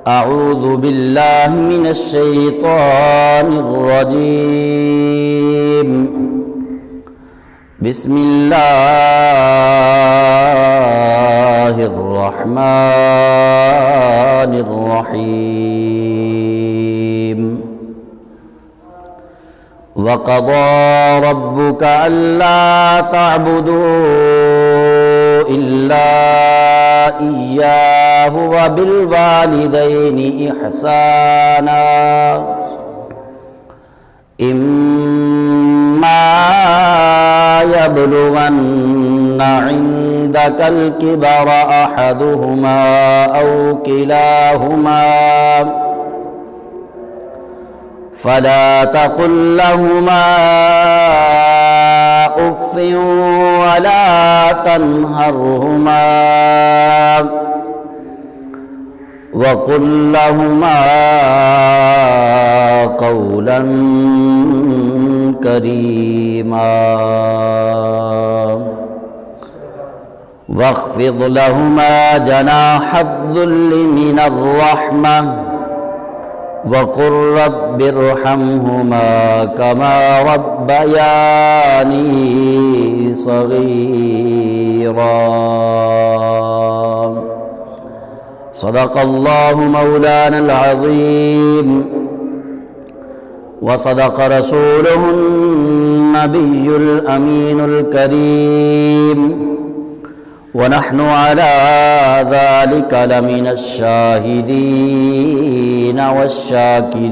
أعوذ بالله من الشيطان الرجيم. بسم الله الرحمن الرحيم. وقضى ربك ألا تعبدوا إلا إياه وبالوالدين إحسانا إما يبلغن عندك الكبر أحدهما أو كلاهما فلا تقل لهما أف ولا تنهرهما وقل لهما قولا كريما واخفض لهما جناح الذل من الرحمة وقل رب ارحمهما كما ربياني صغيرا. صدق الله مولانا العظيم وصدق رسوله النبي الأمين الكريم ونحن على ذلك لمن الشاهدين والشاكرين.